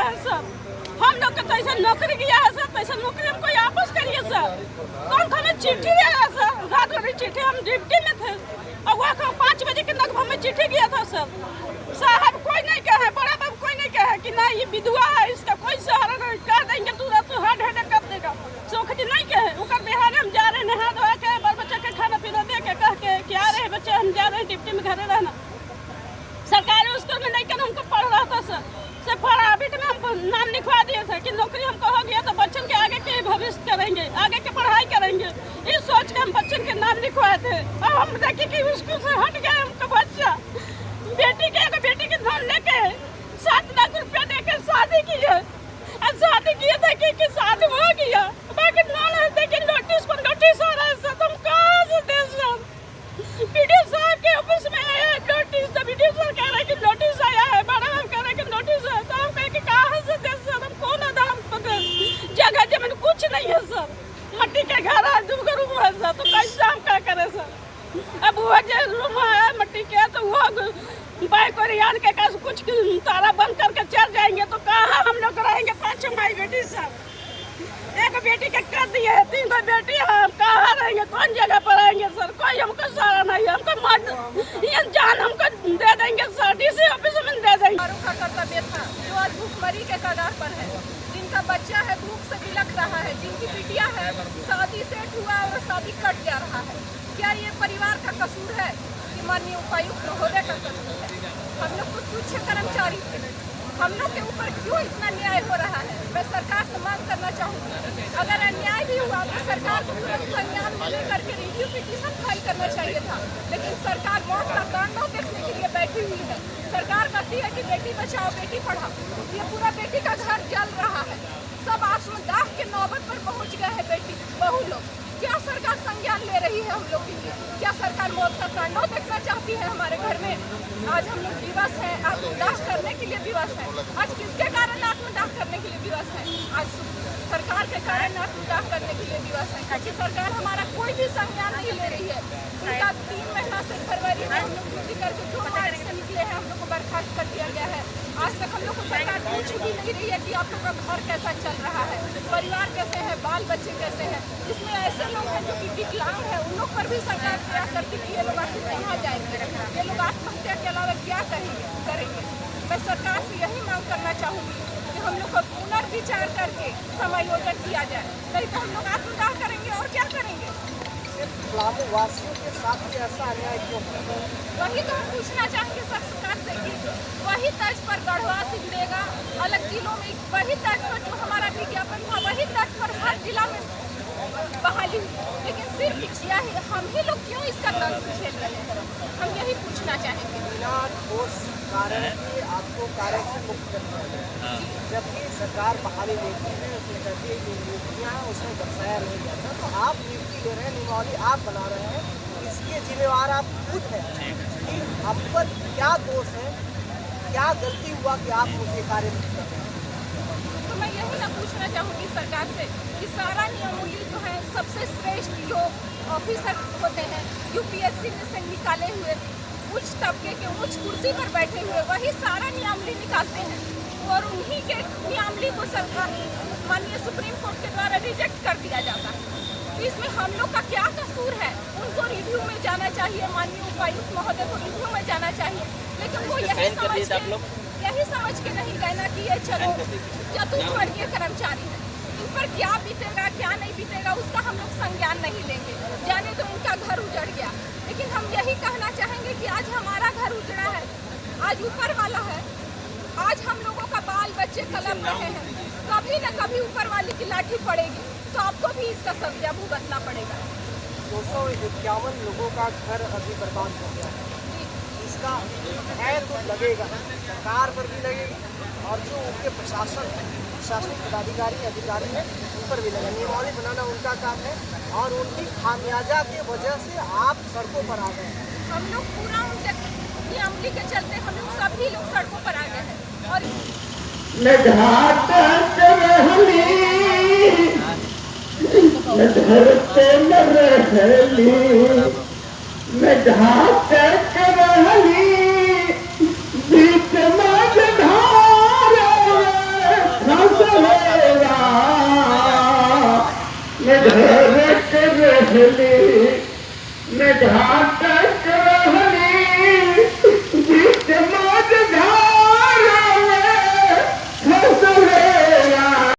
है सब। हम लोग के तो ऐसा नौकरी किया है सर, पैसा नौकरी हमको वापस करिए सर। कौन हमें चिट्ठी दिया है सर, रात वाली चिट्ठी, हम ड्यूटी में थे और वहाँ 5 बजे के लगभग हमें चिट्ठी गया था सर। साहब कोई नहीं कहे, बड़ा बाबू कोई नहीं कहे कि ना ये विधवा है, इसका कोई सहारा नहीं, कर देंगे तू हाथ हेडे कर देगा, सोखती नहीं कहे। उनका बिहार हम जा रहे हैं नहा धोआ के, बाल बच्चा के खाना पीना दे के कह के कि आ रहे बच्चे हम जा रहे हैं ड्यूटी में घरे रहना। सरकारी स्कूल में नहीं कर हमको पढ़ रहा था सर प्राइवेट में हमको नाम लिखवा दिए थे कि नौकरी हमको हो गया तो बच्चों के आगे के भविष्य करेंगे, आगे के पढ़ाई करेंगे, इस सोच के हम बच्चों के नाम लिखवाए थे। और हम देखे कि स्कूल से हट गए हमको बच्चा, बेटी के नाम लेके 7 लाख रुपया दे के शादी किए और शादी किए देखे कि शादी हो गया, बाकी नाम देखे नोटिस पर नोटिस आ रहा है सर। तुम कहाँ से दे सर? वीडियो साहब के ऑफिस में आया है नोटिस, तो वीडियो साहब कह रहे हैं कि नोटिस आया है, मैडम हम कह रहे हैं कि नोटिस है, तो हम कहे कि कहाँ से दे सर? हम कौन आधार पर जगह जमीन कुछ नहीं है सर, मट्टी के घर है, 2 रूम है सर, तो कैसे हम क्या करें सर? अब वो जो रूम है मट्टी के, तो वो बैंक और यान के काश कुछ तारा बंद करके चल जाएंगे तो कहाँ हम लोग रहेंगे? 5 भाई बेटी सब, एक बेटी के कर दिए, 3 बेटी है, हम कहाँ रहेंगे? कौन जगह पर रहेंगे सर? कोई हमको सहारा नहीं है, हमको ये जान हमको दे देंगे सर, डीसी ऑफिस में दे देंगे। का कर्तव्य था जो आज भूखमरी के कगार पर है, जिनका बच्चा है भूख से बिलख रहा है, जिनकी बिटिया है शादी सेट हुआ और शादी कट जा रहा है, क्या ये परिवार का कसूर है कि माननीय उपायुक्त महोदय का कसूर है? हम लोग कुछ तुच्छ कर्मचारी थे, हम लोग के ऊपर क्यों इतना न्याय हो रहा है? मैं सरकार से मांग करना चाहूँगी, अगर अन्याय भी हुआ तो सरकार को तुरंत संज्ञान में लेकर के रिव्यू पिटीशन फाइल करना चाहिए था, लेकिन सरकार मौत का तांडव देखने के लिए बैठी हुई है। सरकार कहती है कि बेटी बचाओ बेटी पढ़ाओ, ये पूरा बेटी का घर जल रहा है, सब आत्मदाह के नौबत पर पहुँच गए हैं बेटी बहू लोग। क्या सरकार संज्ञान ले रही है हम लोग के लिए? क्या सरकार मौत का तांडव देखना चाहती है हमारे घर में? आज हम लोग दिवस है, आत्मदाह करने के लिए दिवस है। आज किसके कारण आत्मदाह करने के लिए दिवस है? आज सरकार के कारण आत्मदाह करने के लिए दिवस है, क्योंकि सरकार हमारा कोई भी संज्ञान नहीं ले रही है। उनका 3 महीना से फरवरी में हम लोग ड्यूटी करके 2 मार्च से निकले हैं, हम लोग को बर्खास्त कर दिया गया है। आज तक हम लोग को सरकार पूछ भी नहीं रही है कि आप लोग का घर कैसा चल रहा है, परिवार कैसे है, बाल बच्चे कैसे हैं। इसमें ऐसे लोग हैं जो कि विकलांग है, उन लोग पर भी सरकार क्या करती है? ये लोग आखिर कहाँ जाएंगे? ये लोग आत्महत्या के अलावा क्या करेंगे? मैं सरकार से यही मांग करना चाहूँगी कि हम लोग को पुनर्विचार करके समायोजन किया जाए, नहीं तो हम लोग आत्मदाह करेंगे और क्या करेंगे? वासियों के साथ भी ऐसा अन्याय क्यों? वही तो हम पूछना चाहेंगे सरकार से कि वही तर्ज पर गढ़वा सिमडेगा अलग जिलों में वही तर्ज पर जो हमारा विज्ञापन था, वही तर्ज पर हर जिला में बहाली हुई, लेकिन सिर्फ यही हम ही लोग क्यों इसका दर्द झेल रहे हैं? हम यही पूछना चाहेंगे। बिना ठोस कारण की आपको कार्य से मुक्त करना है, जबकि सरकार बहाली लेती है, उसमें कहती है कि नियुक्तियाँ उसमें दर्शाया नहीं जाता, तो आप नियुक्ति ले रहे हैं, नियमावली आप बना रहे हैं, इसके जिम्मेवार आप खुद हैं कि हम पर क्या दोष है, क्या गलती हुआ कि आप मुझे कार्य मुक्त कर रहे हैं? तो मैं यही ना पूछना चाहूँगी सरकार से कि सारा नियमावली जो है सबसे श्रेष्ठ जो ऑफिसर होते हैं यूपीएससी में से निकाले हुए उच्च तबके के उच्च कुर्सी पर बैठे हुए वही सारा नियमावली निकालते हैं, और उन्हीं के नियमावली को सरकार माननीय सुप्रीम कोर्ट के द्वारा रिजेक्ट कर दिया जाता है। तो इसमें हम लोग का क्या कसूर है? उनको रिव्यू में जाना चाहिए, माननीय उपायुक्त महोदय को रिव्यू में जाना चाहिए, लेकिन वो यही समझ के नहीं गए ना कि ये चलो चतुर्वर्गीय कर्मचारी है, इन पर क्या बीतेगा क्या नहीं बीतेगा उसका हम लोग संज्ञान नहीं लेंगे। जाने तो उनका घर उजड़ गया, लेकिन हम यही कहना चाहेंगे कि आज हमारा घर उजड़ा है, आज ऊपर वाला है, आज हम लोगों का बाल बच्चे कलप रहे हैं, कभी न कभी ऊपर वाले की लाठी पड़ेगी, तो आपको भी इसका सजा भुगतना पड़ेगा। 251 लोगों का घर अभी बर्बाद हो गया है, इसका है तो लगेगा, सरकार पर भी लगेगा और जो उनके प्रशासनिक पदाधिकारी अधिकारी हैं उन पर भी लगेगा। नियमावली बनाना उनका काम है और उनकी खामियाजा की वजह से आप सड़कों पर आ गए हैं। हम लोग पूरा उनके नियमावली के चलते हम लोग सभी लोग सड़कों पर आ गए हैं। और पहली न ढाका